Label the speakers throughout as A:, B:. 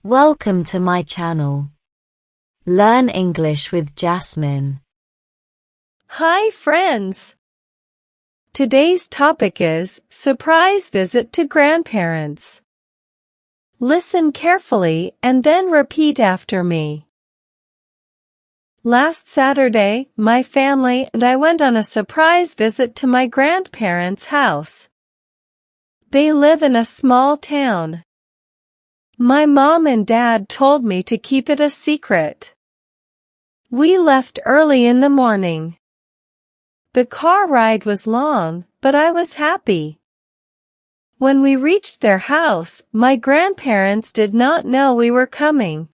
A: Welcome to my channel. Learn English with Jasmine.
B: Hi friends! Today's topic is surprise visit to grandparents. Listen carefully and then repeat after me. Last Saturday, my family and I went on a surprise visit to my grandparents' house. They live in a small town. My mom and dad told me to keep it a secret. We left early in the morning. The car ride was long, but I was happy. When we reached their house, my grandparents did not know we were coming.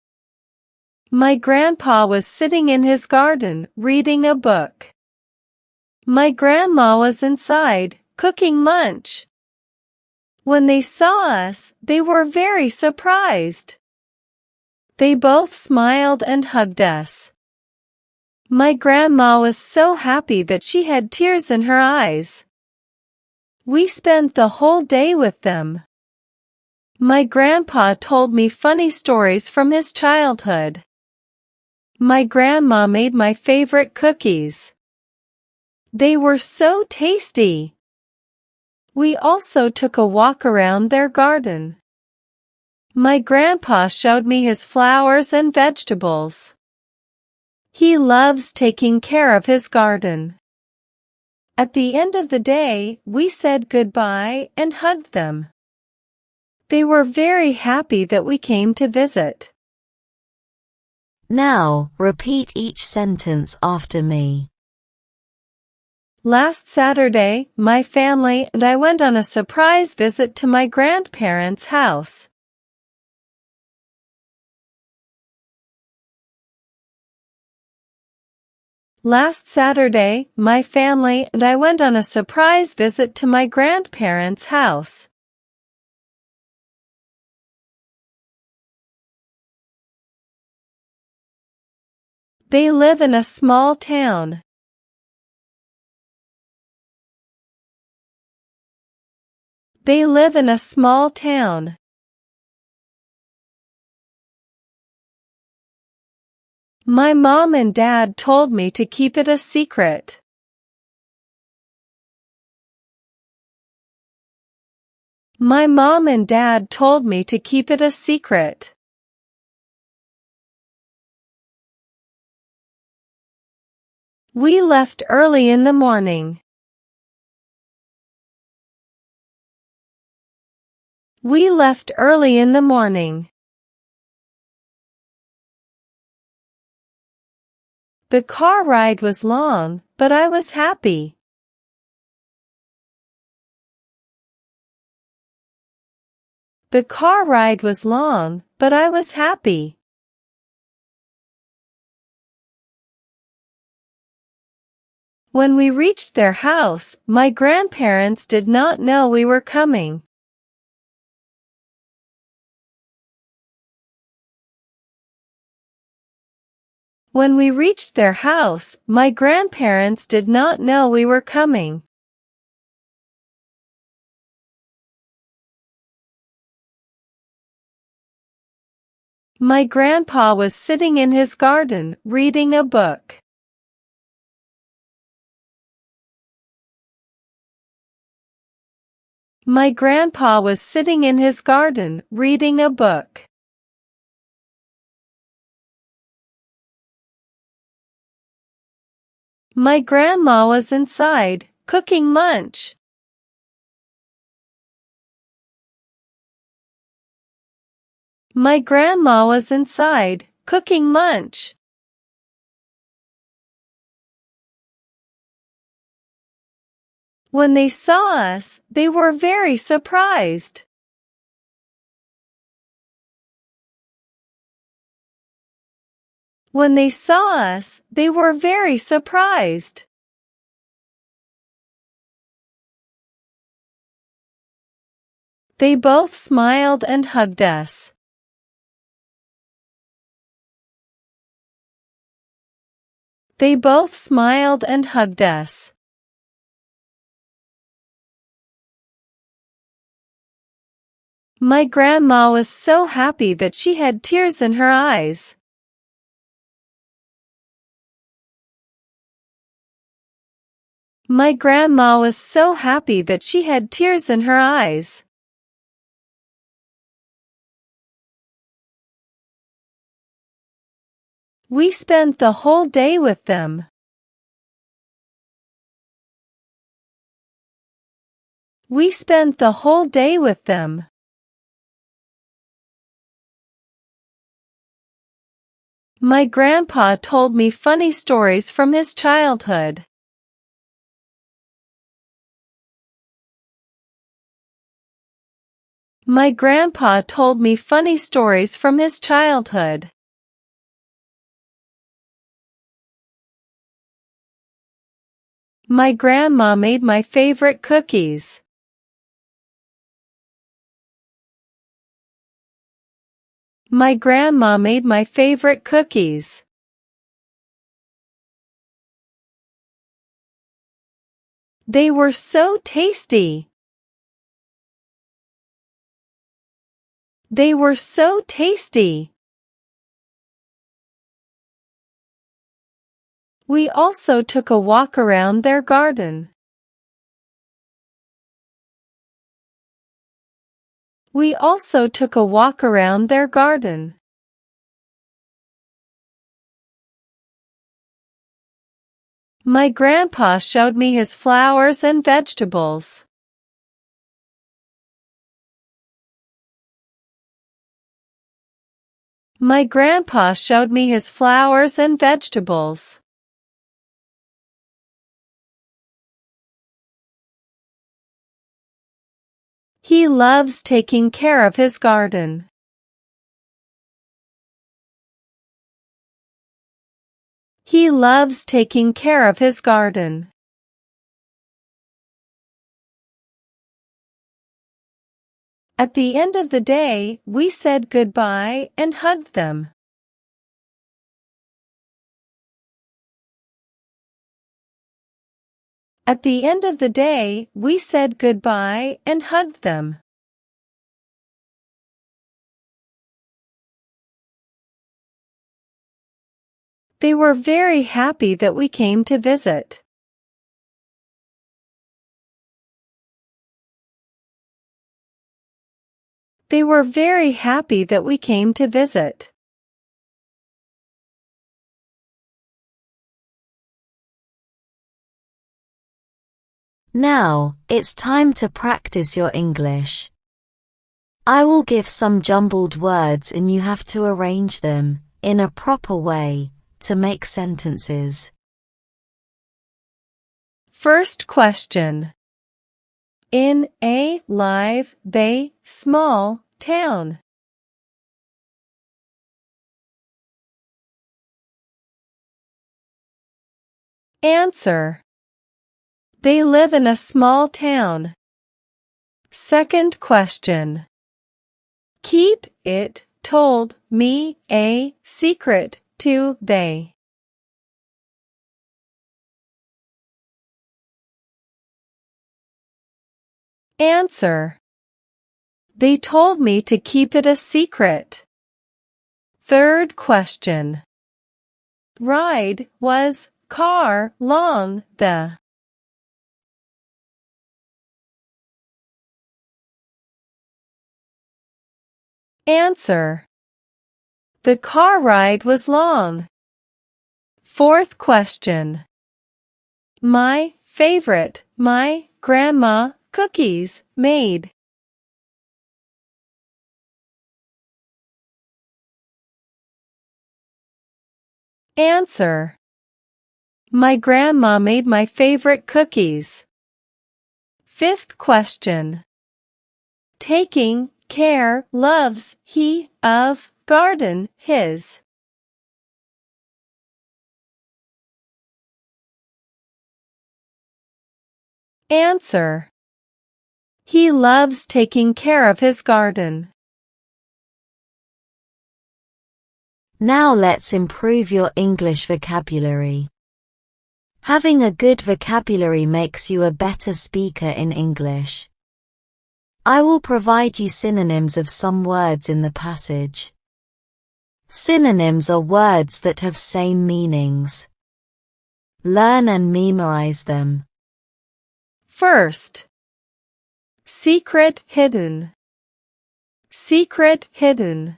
B: My grandpa was sitting in his garden, reading a book. My grandma was inside, cooking lunch. When they saw us, they were very surprised. They both smiled and hugged us. My grandma was so happy that she had tears in her eyes. We spent the whole day with them. My grandpa told me funny stories from his childhood. My grandma made my favorite cookies. They were so tasty. We also took a walk around their garden. My grandpa showed me his flowers and vegetables. He loves taking care of his garden. At the end of the day, we said goodbye and hugged them. They were very happy that we came to visit.
A: Now, repeat each sentence after me.
B: Last Saturday, my family and I went on a surprise visit to my grandparents' house. Last Saturday, my family and I went on a surprise visit to my grandparents' house. They live in a small town. They live in a small town. My mom and dad told me to keep it a secret. My mom and dad told me to keep it a secret. We left early in the morning. We left early in the morning. The car ride was long, but I was happy. The car ride was long, but I was happy. When we reached their house, my grandparents did not know we were coming. When we reached their house, my grandparents did not know we were coming. My grandpa was sitting in his garden, reading a book. My grandpa was sitting in his garden, reading a book. My grandma was inside, cooking lunch. My grandma was inside, cooking lunch. When they saw us, they were very surprised. When they saw us, they were very surprised. They both smiled and hugged us. They both smiled and hugged us. My grandma was so happy that she had tears in her eyes. My grandma was so happy that she had tears in her eyes. We spent the whole day with them. We spent the whole day with them. My grandpa told me funny stories from his childhood. My grandpa told me funny stories from his childhood. My grandma made my favorite cookies. My grandma made my favorite cookies. They were so tasty. They were so tasty. We also took a walk around their garden. We also took a walk around their garden. My grandpa showed me his flowers and vegetables. My grandpa showed me his flowers and vegetables. He loves taking care of his garden. He loves taking care of his garden. At the end of the day, we said goodbye and hugged them. At the end of the day, we said goodbye and hugged them. They were very happy that we came to visit. They were very happy that we came to visit.
A: Now, it's time to practice your English. I will give some jumbled words and you have to arrange them, in a proper way, to make sentences.
B: First question. In a live, they, small, town. Answer. They live in a small town. Second question. Keep it told me a secret to they. Answer. They told me to keep it a secret. Third question. Ride was car long the. Answer. The car ride was long. Fourth question. My favorite, my grandma cookies made. Answer. My grandma made my favorite cookies. Fifth question. Taking care loves he of garden his. Answer. He loves taking care of his garden.
A: Now let's improve your English vocabulary. Having a good vocabulary makes you a better speaker in English. I will provide you synonyms of some words in the passage. Synonyms are words that have same meanings. Learn and memorize them.
B: First, secret, hidden. Secret, hidden.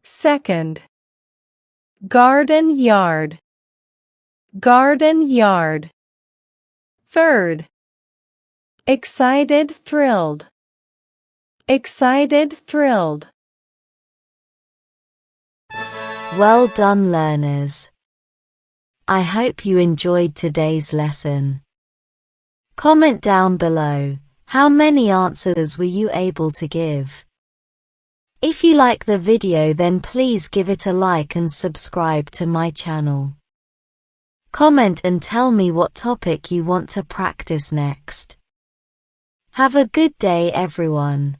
B: Second, garden yard. Garden yard. Third, excited, thrilled. Excited, thrilled.
A: Well done, learners. I hope you enjoyed today's lesson. Comment down below, how many answers were you able to give? If you like the video, then please give it a like and subscribe to my channel. Comment and tell me what topic you want to practice next. Have a good day, everyone.